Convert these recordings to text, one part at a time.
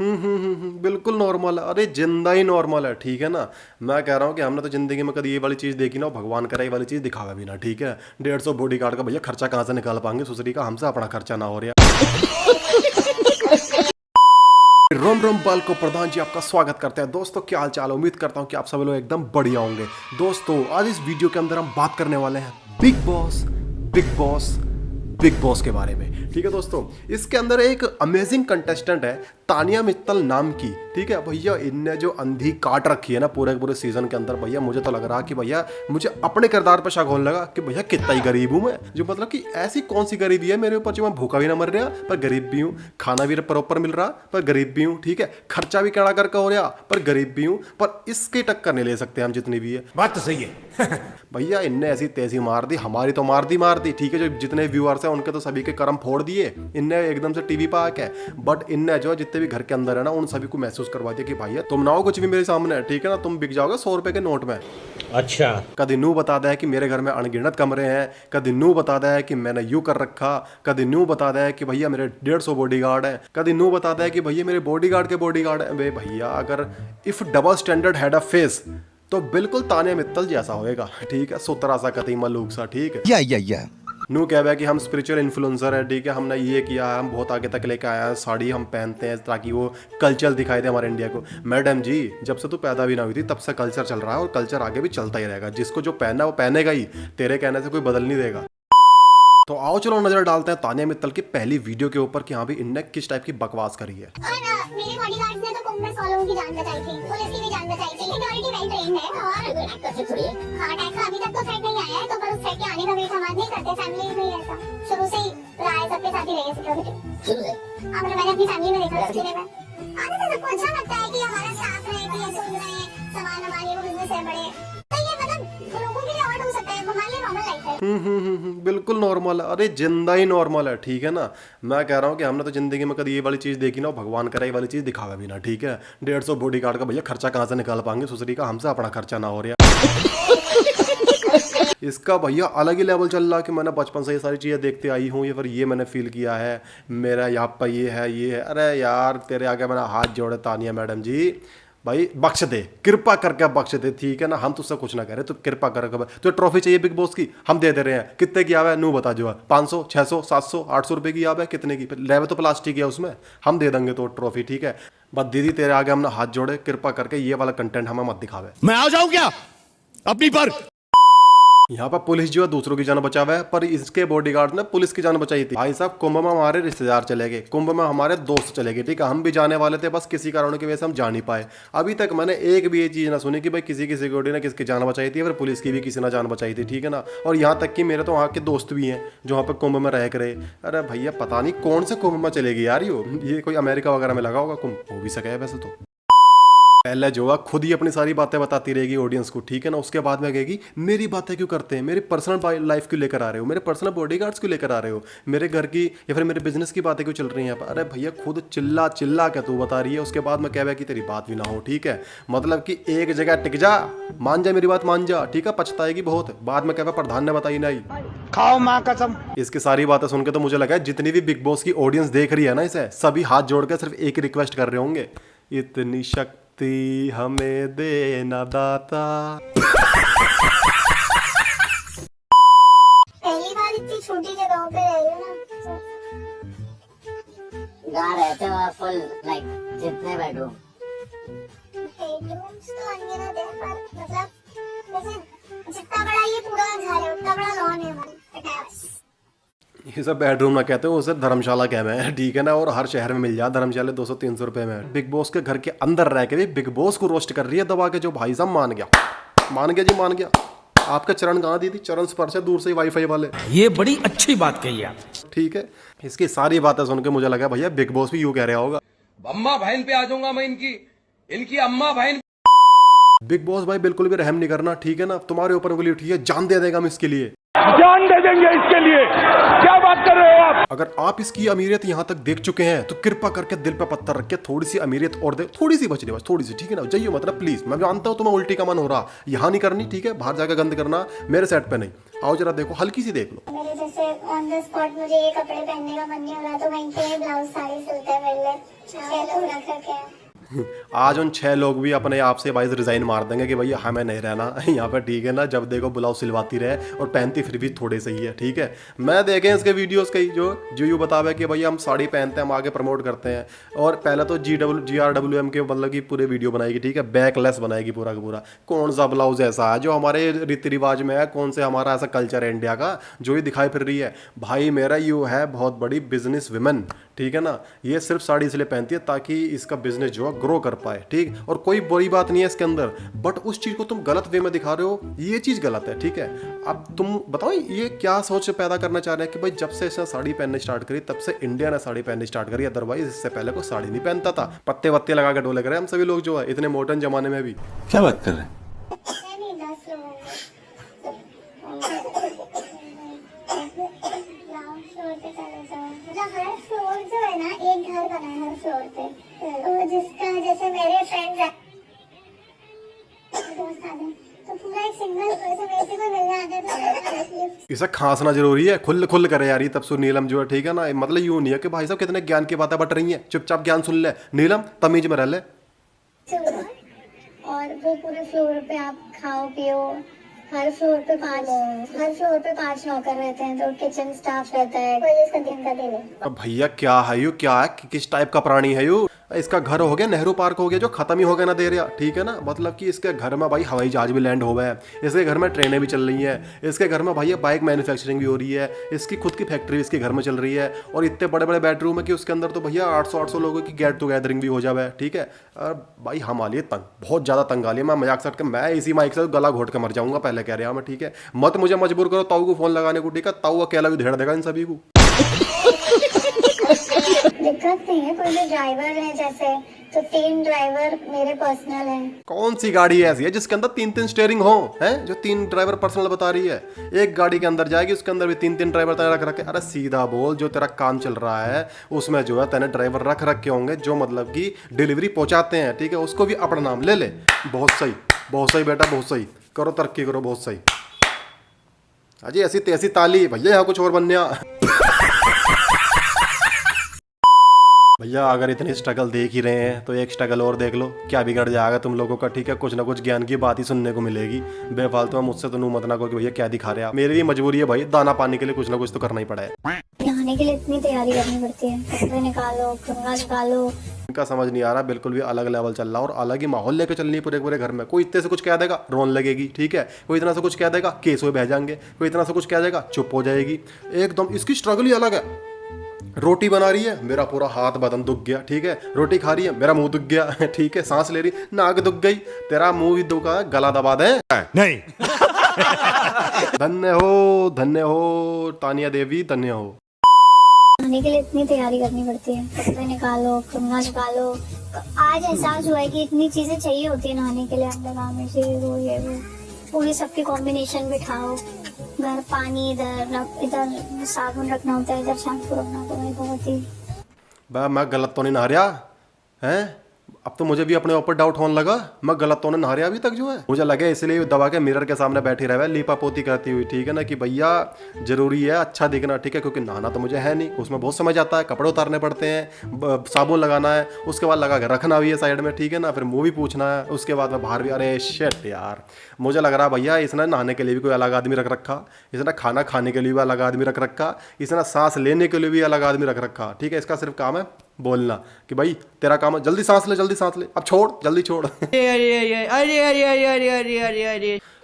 बिल्कुल नॉर्मल है। अरे जिंदा ही नॉर्मल है, ठीक है ना। मैं कह रहा हूँ कि हमने तो जिंदगी में कभी ये वाली चीज देखी ना, भगवान करे ये वाली चीज दिखावा भी ना, ठीक है। 150 बॉडी गार्ड का भैया खर्चा कहाँ से निकाल पाएंगे सुसरी का, हमसे अपना खर्चा ना हो रहा। रोम रोम बाल को प्रधान जी आपका स्वागत करते हैं। दोस्तों क्या हाल चाल, उम्मीद करता हूँ कि आप सब लोग एकदम बढ़िया होंगे। दोस्तों आज इस वीडियो के अंदर हम बात करने वाले हैं big boss big boss big boss के बारे में, ठीक है दोस्तों। इसके अंदर एक अमेजिंग कंटेस्टेंट है तानिया मित्तल नाम की, ठीक है भैया। इनने जो अंधी काट रखी है ना पूरे सीजन के अंदर, भैया मुझे तो लग रहा कि भैया मुझे अपने किरदार पर शक होने लगा कि भैया कितना ही गरीब हूँ मैं। जो मतलब कि ऐसी कौन सी गरीबी है मेरे ऊपर जो मैं भूखा भी ना मर रहा पर गरीब भी हूँ, खाना भी प्रॉपर मिल रहा पर गरीब भी हूँ, ठीक है। खर्चा भी कड़ा करके हो रहा पर गरीब भी हूँ, पर इसकी टक्कर नहीं ले सकते हम जितनी भी है। बात तो सही है। भैया इनने ऐसी तेजी मार दी, हमारी तो मार दी, ठीक है। जो जितने व्यूअर्स हैं उनके तो सभी के कर्म फोड़ दिए इनने एकदम से टीवी पर आके। बट इनने जो जितने भी घर के अंदर है ना उन सभी को महसूस करवा दिया कि भैया तुम ना हो कुछ भी मेरे सामने, ठीक है ना। तुम बिक जाओगे 100 रुपए के नोट में। अच्छा कभी नू बता दे कि मेरे घर में अनगिनत कमरे हैं, कभी नू बता दे कि मैंने यू कर रखा, कभी नू बता दे कि भैया मेरे 150 बॉडीगार्ड हैं, कभी नू बता दे कि भैया मेरे बॉडीगार्ड के बॉडीगार्ड हैं। बे भैया अगर if double standard had a face तो बिल्कुल तानिया मित्तल जैसा होएगा, ठीक है। सुतरा सा कती मलूक सा, ठीक है। या नू कह रहा है कि हम स्पिरिचुअल इन्फ्लुएंसर है, ठीक है। हमने ये किया है, हम बहुत आगे तक लेके आए हैं, साड़ी हम पहनते हैं ताकि वो कल्चर दिखाई दे हमारे इंडिया को। मैडम जी जब से तू पैदा भी ना हुई थी तब से कल्चर चल रहा है और कल्चर आगे भी चलता ही रहेगा। जिसको जो पहना वो पहनेगा ही, तेरे कहने से कोई बदल नहीं देगा। तो आओ चलो नजर डालते हैं तानिया मित्तल की पहली वीडियो के ऊपर कि हाँ भी इनने किस टाइप की बकवास करी है। मेरे बॉडीगार्ड्स ने तो कुंभ में 100 लोगों की जान बचाई थी, पुलिस की भी जान बचाई थी। सिक्योरिटी वेल ट्रेन्ड है और हाँ अटैक का अभी तक तो थ्रेट नहीं आया है, तो पर उस थ्रेट के आने का वेट हम आज नहीं करते। फैमिली में ही ऐसा शुरू से ही रहा है, सबके साथ ही रही है सिक्योरिटी शुरू से। हाँ मतलब मैंने अपनी फैमिली में देखा इसलिए मैं आने से सबको अच्छा लगता है कि हमारा स्टाफ है, कि ये सुन रहे हैं, सामान हमारे वो बिजनेस है बड़े, तो ये मतलब लोगों के लिए और हो सकता है, हमारे लिए नॉर्मल लाइफ है। बिल्कुल नॉर्मल है। अरे जिंदा ही नॉर्मल है, ठीक है ना। मैं कह रहा हूँ कि हमने तो जिंदगी में कभी ये वाली चीज देखी ना, भगवान करे ये वाली चीज दिखावा भी ना, ठीक है। 150 बॉडी गार्ड का भैया खर्चा कहाँ से निकाल पाएंगे सुसरी का, हमसे अपना खर्चा ना हो रहा। इसका भैया अलग ही लेवल चल रहा कि मैंने बचपन से ये सारी चीजें देखते आई हूँ, या फिर ये मैंने फील किया है, मेरा यहाँ पर ये है। अरे यार तेरे आगे मैंने हाथ जोड़े तानिया मैडम जी, भाई बख्श दे, कृपा करके बख्श दे, ठीक है ना। हम तुझसे कुछ ना कह रहे, तू कृपा करके। तो ट्रॉफी चाहिए बिग बॉस की, हम दे रहे हैं। कितने की आवे नू बता, जो है 500 600 700 800 रुपए की आवे, कितने की लेवे तो प्लास्टिक है उसमें, हम दे देंगे तो ट्रॉफी, ठीक है। बस दीदी तेरे आगे हमने हाथ जोड़े, कृपा करके ये वाला कंटेंट हमें मत दिखावे। मैं आ जाऊं क्या अपनी पर? यहाँ पर पुलिस जो है दूसरों की जान बचावा है, पर इसके बॉडीगार्ड ने पुलिस की जान बचाई थी। भाई साहब कुंभ में हमारे रिश्तेदार चले गए, कुंभ में हमारे दोस्त चले गए, ठीक है। हम भी जाने वाले थे, बस किसी कारणों की वजह से हम जा नहीं पाए। अभी तक मैंने एक भी ये चीज ना सुनी कि भाई किसी की सिक्योरिटी ने किसकी जान बचाई थी, फिर पुलिस की भी किसी ने जान बचाई थी, ठीक है ना। और यहाँ तक कि मेरे तो वहाँ के दोस्त भी हैं जो वहाँ पर कुंभ में रह करे। अरे भैया पता नहीं कौन से कुंभ में चलेगी यार, ये कोई अमेरिका वगैरह में लगा होगा कुंभ, हो भी सके है वैसे तो। पहले जो है खुद ही अपनी सारी बातें बताती रहेगी ऑडियंस को, ठीक है ना। उसके बाद में कहेगी मेरी बातें क्यों करते हैं, मेरी पर्सनल लाइफ क्यों लेकर आ रहे हो, मेरे पर्सनल बॉडीगार्ड्स क्यों लेकर आ रहे हो, मेरे घर की या फिर मेरे बिजनेस की बातें क्यों चल रही हैं। अरे भैया खुद चिल्ला चिल्ला क्या तू बता रही है, उसके बाद में कह कि तेरी बात भी ना हो, ठीक है। मतलब कि एक जगह टिक जा, मान जा मेरी बात मान जा, ठीक है। पछताएगी बहुत बाद में, कह प्रधान ने बताई नहीं, खाओ माँ कसम। इसकी सारी बातें सुन के तो मुझे लगा जितनी भी बिग बॉस की ऑडियंस देख रही है ना इसे, सभी हाथ जोड़ के सिर्फ एक रिक्वेस्ट कर रहे होंगे, इतनी शक्ति हमें देना दाता। पहली बार इतनी छोटी जगहों पे रह रही हो ना, जहाँ रहते हो आप फुल लाइक जितने बेडरूम बेडरूम्स तो अनगिनत है, पर मतलब जैसे जितना बड़ा ये पूरा घर है उतना बड़ा लॉन है हमारा टेरेस। ये सब बेडरूम ना कहते हो, उसे धर्मशाला कहते हैं, ठीक है ना। और हर शहर में मिल जाए धर्मशाला 200-300 रुपए में। बिग बॉस के घर के अंदर रह के भी बिग बॉस को रोस्ट कर रही है दबा के। जो भाई साहब मान गया जी, मान गया। आपका चरण कहाँ दी थी, चरण स्पर्श है दूर से ही वाईफाई वाले। ये बड़ी अच्छी बात कही आप, ठीक है। इसकी सारी बातें सुन के मुझे लगा भैया बिग बॉस भी यूं कह रहा होगा। अम्मा बहन पे आ जाऊंगा मैं, इनकी अम्मा बहन। बिग बॉस भाई बिल्कुल भी रहम नहीं करना, ठीक है ना। तुम्हारे ऊपर उंगली उठी है, जान दे देगा हम इसके लिए, जान दे देंगे इसके लिए। क्या बात कर रहे हो आप? अगर आप इसकी अमीरियत यहाँ तक देख चुके हैं तो कृपा करके दिल पे पत्थर रख के थोड़ी सी अमीरियत और दे, थोड़ी सी बच रही बस, थोड़ी सी, ठीक है ना। जाइए मतलब प्लीज, मैं जानता हूँ तुम्हें उल्टी का मन हो रहा, यहाँ नहीं करनी, ठीक है। बाहर जाकर गंद करना, मेरे सेट पे नहीं। आओ जरा देखो, हल्की सी देख लो। मेरे जैसे ऑन द स्पॉट मुझे ये कपड़े पहनने का मन नहीं हो रहा तो वहीं पे ब्लाउज साड़ी सिलते हैं मेरे लिए, लोग रख रखे हैं। आज उन 6 लोग भी अपने आप से भाई रिजाइन मार देंगे कि भैया हमें नहीं रहना यहाँ पे, ठीक है ना। जब देखो बुलाओ सिलवाती रहे और पहनती फिर भी थोड़े सही है, ठीक है। मैं देखे इसके वीडियोस कई जो यू बतावे कि भैया हम साड़ी पहनते हैं, हम आगे प्रमोट करते हैं। और पहले तो GRWM के मतलब की पूरे वीडियो बनाएगी, ठीक है, बैकलेस बनाएगी पूरा का पूरा। कौन सा ब्लाउज ऐसा है जो हमारे रीति रिवाज में है, कौन से हमारा ऐसा कल्चर है इंडिया का जो ये दिखाई फिर रही है। भाई मेरा यू है बहुत बड़ी बिजनेस विमेन, ठीक है ना। ये सिर्फ साड़ी इसलिए पहनती है ताकि इसका बिजनेस जो है ग्रो कर पाए, ठीक। और कोई बुरी बात नहीं है इसके अंदर, बट उस चीज को तुम गलत वे में दिखा रहे हो, ये चीज गलत है, ठीक है। अब तुम बताओ ये क्या सोच पैदा करना चाह रहे हैं कि भाई जब से इसने साड़ी पहनने स्टार्ट करी तब से इंडिया ने साड़ी पहनने स्टार्ट करी, अदरवाइज इससे पहले कोई साड़ी नहीं पहनता था। पत्ते वत्ते लगा के डोले करे हम सभी लोग जो है इतने मॉडर्न जमाने में भी। क्या बात कर रहे हैं? नहीं 10 लोग होंगे। ग्राउंड फ्लोर पे चले जाओ, मतलब हर फ्लोर जो है ना एक घर बना है हर फ्लोर पे। तो जिसका जैसे मेरे फ्रेंड्स हैं दोस्त आ गए तो पूरा एक सिंगल पर्सन ऐसे कोई मिलने आते तो इसे खांसना जरूरी है, खुल खुल करे यार। ये तब सुन नीलम जो है, ठीक है ना। मतलब यूं नहीं है कि भाई साहब कितने ज्ञान की बातें बट रही हैं, चुपचाप ज्ञान सुन ले नीलम, तमीज में रह ले। और वो पूरे फ्लोर पे आप खाओ पियो। हर फ्लोर पे 5 नौकर रहते हैं, तो किचन स्टाफ रहता है, कोई इसका दिन का दिन है। अब भैया क्या है यू, क्या है किस टाइप का प्राणी है यू। इसका घर हो गया नेहरू पार्क हो गया जो खत्म ही हो गया ना दे रहा, ठीक है ना। मतलब कि इसके घर में भाई हवाई जहाज भी लैंड हो गया है, इसके घर में ट्रेनें भी चल रही हैं, इसके घर में भैया बाइक मैन्युफैक्चरिंग भी हो रही है, इसकी खुद की फैक्ट्री इसके घर में चल रही है। और इतने बड़े बड़े बेडरूम है कि उसके अंदर तो भैया 800 लोगों की गेट टुगेदरिंग भी हो जाए, ठीक है। और भाई हम आ लिए तंग, बहुत ज़्यादा तंग आ लिया। मैं मजाक सट के मैं इसी माइक से गला घोट के मर जाऊंगा पहले कह रहा मैं, ठीक है। मत मुझे मजबूर करो ताऊ को फोन लगाने को, ठीक है। ताऊ अकेला भी धेड़ देगा इन सभी को। दिक्कत नहीं है, कोई भी ड्राइवर है जैसे तो 3 ड्राइवर मेरे पर्सनल हैं। कौन सी गाड़ी ऐसी है जिसके अंदर 3 स्टीयरिंग हो, हैं जो 3 ड्राइवर पर्सनल बता रही है। एक गाड़ी के अंदर जाएगी उसके अंदर भी 3 ड्राइवर तैयार रख रखे। अरे सीधा बोल, जो तेरा काम चल रहा है उसमें जो है तेने ड्राइवर रख रखे होंगे जो मतलब कि डिलीवरी पहुंचाते हैं, ठीक है। उसको भी अपना नाम ले ले। बहुत सही बेटा, बहुत सही, करो तरक्की करो, बहुत सही। अजी ऐसी तैसी ताली भैया, यहाँ कुछ और बनने भैया। अगर इतनी स्ट्रगल देख ही रहे हैं तो एक स्ट्रगल और देख लो, क्या बिगड़ जाएगा तुम लोगों का, ठीक है। कुछ ना कुछ ज्ञान की बात ही सुनने को मिलेगी। बेफालतू मुझसे तो नू मत ना करो कि भैया क्या दिखा रहे हैं। मेरी भी मजबूरी है भाई, दाना पानी के लिए कुछ ना कुछ तो करना ही पड़ा है। नहाने के लिए इतनी तैयारी करनी पड़ती है, कपड़े निकालो, कंघा निकालो। इनका समझ नहीं आ रहा, बिल्कुल भी अलग लेवल चल रहा और अलग ही माहौल लेकर चलनी है पूरे घर में। कोई इतने से कुछ कह देगा रोन लगेगी, ठीक है। कोई इतना से कुछ कह देगा केस में बह जाएंगे, कोई इतना से कुछ कह देगा चुप हो जाएगी। एकदम इसकी स्ट्रगल ही अलग है। रोटी बना रही है, मेरा पूरा हाथ बदन दुख गया, ठीक है। रोटी खा रही है, मेरा मुंह दुख गया, ठीक है। सांस ले रही, नाक दुख गई, तेरा मुंह भी दुखा, गला दबा दे नहीं। धन्य हो तानिया देवी, धन्य हो। नहाने के लिए इतनी तैयारी करनी पड़ती है, कपड़े निकालो, कंघा निकालो। आज एहसास हुआ है कि इतनी चीजें चाहिए होती है नहाने के लिए। अंडरगार्मेंट में से वो ये वो पूरी सबकी कॉम्बिनेशन बिठाओ। घर पानी इधर साबुन रखना होता है, इधर शैम्पू रखना होता है। बहुत ही मैं गलत तो नहीं नहा रहा हैं? अब तो मुझे भी अपने ऊपर डाउट होने लगा, मैं गलत तो नहीं नहा रहा अभी तक जो है। मुझे लगे इसलिए दबा के मिरर के सामने बैठी रहे लीपा पोती करती हुई, ठीक है ना। कि भैया जरूरी है अच्छा दिखना, ठीक है। क्योंकि नहाना तो मुझे है नहीं, उसमें बहुत समय जाता है, कपड़े उतारने पड़ते हैं, साबुन लगाना है, उसके बाद लगा के रखना भी है साइड में, ठीक है ना। फिर मुँह भी पूछना है, उसके बाद में बाहर भी। अरे शिट यार, मुझे लग रहा भैया इसने नहाने के लिए भी कोई अलग आदमी रख रखा, इसने खाना खाने के लिए भी अलग आदमी रख रखा, इसने सांस लेने के लिए भी अलग आदमी रख रखा, ठीक है। इसका सिर्फ काम है बोलना कि भाई तेरा काम है जल्दी सांस ले, अब छोड़, जल्दी छोड़। अरे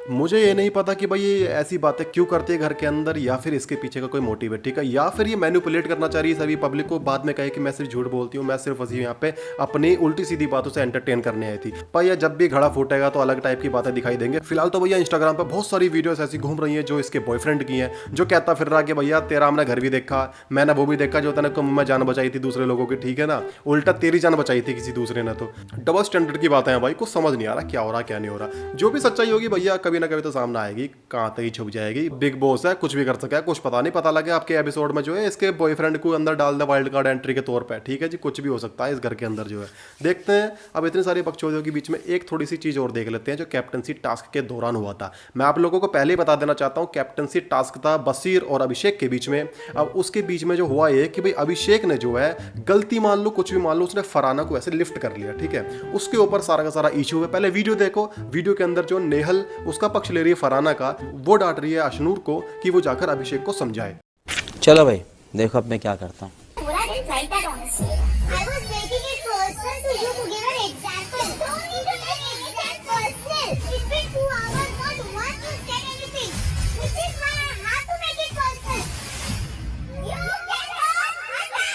मुझे ये नहीं पता कि भाई ये ऐसी बातें क्यों करती है घर के अंदर, या फिर इसके पीछे का कोई मोटिव है, ठीक है। या फिर ये मैनिपुलेट करना चाह रही है सभी पब्लिक को, बाद में कहे कि मैं सिर्फ झूठ बोलती हूँ, मैं सिर्फ वसी यहाँ पे अपनी उल्टी सीधी बातों से एंटरटेन करने आई थी। पर ये जब भी घड़ा फूटेगा तो अलग टाइप की बातें दिखाई देंगे। फिलहाल तो भैया इंस्टाग्राम पर बहुत सारी वीडियोस ऐसी घूम रही हैं जो इसके बॉयफ्रेंड की हैं, जो कहता फिर रहा कि भैया तेरा हमने घर भी देखा, मैंने वो भी देखा जो तेने कुंभ में जान बचाई थी दूसरे लोगों की, ठीक है ना। उल्टा तेरी जान बचाई थी किसी दूसरे ने। तो डबल स्टैंडर्ड की बातें हैं भाई, कुछ समझ नहीं आ रहा क्या हो रहा क्या नहीं हो रहा। जो भी सच्चाई होगी भैया कभी कभी ना कभी तो सामने आएगी, कहाँ तक ही छुप जाएगी। बिग बॉस है, कुछ भी कर सके, कुछ पता नहीं, पता लगे आपके एपिसोड में जो है इसके बॉयफ्रेंड को अंदर डाल दे वाइल्ड कार्ड एंट्री के तौर पे, ठीक है जी, कुछ भी हो सकता है इस घर के अंदर जो है। देखते हैं अब इतनी सारी बकचोदियों के बीच में एक थोड़ी सी चीज़ और देख लेते हैं जो कैप्टनसी टास्क के दौरान हुआ था। मैं आप लोगों को पहले ही बता देना चाहता हूँ, कैप्टनसी टास्क था बशीर और अभिषेक के बीच में। अब उसके बीच में जो हुआ ये कि भाई अभिषेक ने जो है गलती मान लो, कुछ भी मान लो, उसने फरहाना को ऐसे लिफ्ट कर लिया, ठीक है। उसके ऊपर सारा का सारा इशू है। पहले वीडियो देखो, वीडियो के अंदर जो नेहल उसका पक्ष ले रही है फरहाना का, वो डांट रही है अशनूर को कि वो जाकर अभिषेक को समझाए। चलो भाई देखो अब मैं क्या करता हूँ। पूरा दिन flight tag honestly. I was making it personal to you to give an example. Don't need to take anything personal. It's been 2 hours, not once you said anything. Which is why I have to make it personal. You cannot attack me.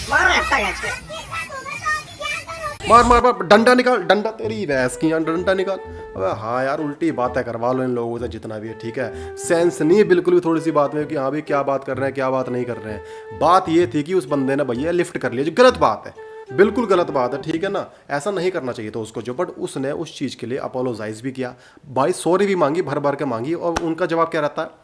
मारो हट्टा खींच के। आपके साथ होगा तो आप क्या करोगे? मार मार मार, डंडा निकाल, डंडा तेरी भैंस की, डंडा निकाल। अबे हाँ यार, उल्टी बातें करवा लो इन लोगों से जितना भी है, ठीक है। सेंस नहीं है बिल्कुल भी थोड़ी सी बात में कि हाँ भाई क्या बात कर रहे हैं, क्या बात नहीं कर रहे हैं। बात ये थी कि उस बंदे ने भैया लिफ्ट कर लिया, जो गलत बात है, बिल्कुल गलत बात है, ठीक है ना। ऐसा नहीं करना चाहिए था उसको जो, बट उसने उस चीज़ के लिए अपोलोजाइज भी किया भाई, सॉरी भी मांगी, भर भर के मांगी। और उनका जवाब क्या रहता है,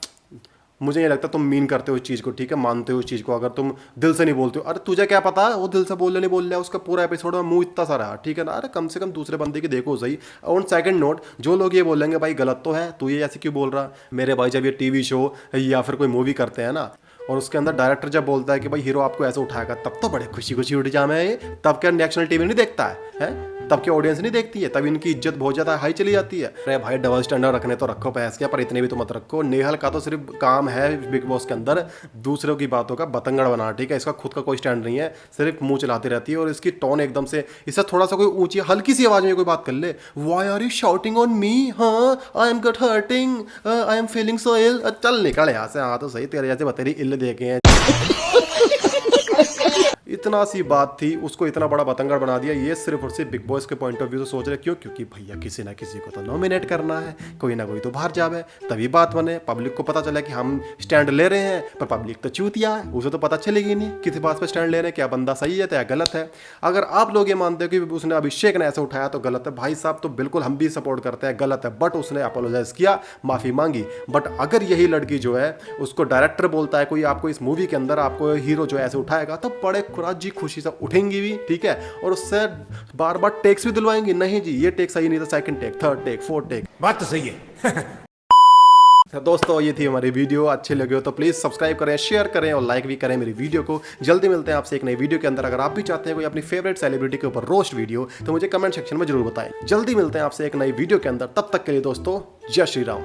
मुझे नहीं लगता तुम मीन करते हो इस चीज़ को, ठीक है, मानते हो इस चीज़ को, अगर तुम दिल से नहीं बोलते हो। अरे तुझे क्या पता वो दिल से बोल रहा नहीं बोल रहा, उसका पूरा एपिसोड में मुंह इतना सा रहा, ठीक है ना। अरे कम से कम दूसरे बंदे की देखो सही। ऑन सेकंड नोट, जो लोग ये बोलेंगे भाई गलत तो है, तू ये ऐसे क्यों बोल रहा, मेरे भाई जब ये टीवी शो या फिर कोई मूवी करते हैं ना, और उसके अंदर डायरेक्टर जब बोलता है कि भाई हीरो आपको ऐसे उठाएगा, तब तो बड़े खुशी खुशी उठ जाए मैं। तब क्या नेशनल टीवी नहीं देखता है? तब की ऑडियंस नहीं देखती है, तब इनकी इज्जत बहुत ज़्यादा हाई चली जाती है। अरे भाई डबल स्टैंडर्ड रखने तो रखो पैस के, पर इतने भी तो मत रखो। नेहल का तो सिर्फ काम है बिग बॉस के अंदर दूसरों की बातों का बतंगड़ बना, ठीक है। इसका खुद का कोई स्टैंड नहीं है, सिर्फ मुंह चलाती रहती है। और इसकी टोन एकदम से, इससे थोड़ा सा कोई ऊंची हल्की सी आवाज में कोई बात कर ले, why are you shouting on me, हाँ I am gut hurting, I am feeling so ill, चल निकल यहाँ से। हाँ तो सही, तेरे जैसे बतेरी इल देखे हैं। इतना सी बात थी, उसको इतना बड़ा बतंगड़ बना दिया। ये सिर्फ और सिर्फ बिग बॉस के पॉइंट ऑफ व्यू से सोच रहे, क्यों? क्योंकि भैया किसी ना किसी को तो नॉमिनेट करना है, कोई ना कोई तो बाहर जावे, तभी बात बने, पब्लिक को पता चला कि हम स्टैंड ले रहे हैं। पर पब्लिक तो चूतिया है, उसे तो पता चलेगी नहीं किसी बात पे स्टैंड ले रहे हैं, क्या बंदा सही है या गलत है। अगर आप लोग ये मानते हो कि उसने अभिषेक ने ऐसे उठाया तो गलत है, भाई साहब तो बिल्कुल हम भी सपोर्ट करते हैं, गलत है। बट उसने अपोलोजाइज किया, माफी मांगी। बट अगर यही लड़की जो है, उसको डायरेक्टर बोलता है कोई आपको इस मूवी के अंदर आपको हीरो जो ऐसे उठाएगा, तो बड़े खुराजी खुशी से उठेंगी भी, ठीक है। और उससे बार बार टेक्स भी दिलवाएंगी, नहीं जी ये टेक सही नहीं था, second take, third take, fourth take. बात तो सही है। तो दोस्तों ये थी हमारी वीडियो, अच्छी लगी हो तो प्लीज़ सब्सक्राइब करें, शेयर करें और लाइक भी करें मेरी वीडियो को। जल्दी मिलते हैं आपसे एक नई वीडियो के अंदर। अगर आप भी चाहते हैं कोई अपनी फेवरेट सेलिब्रिटी के ऊपर रोस्ट वीडियो, तो मुझे कमेंट सेक्शन में जरूर बताएं। जल्दी मिलते हैं आपसे एक नई वीडियो के अंदर, तब तक के लिए दोस्तों जय श्री राम।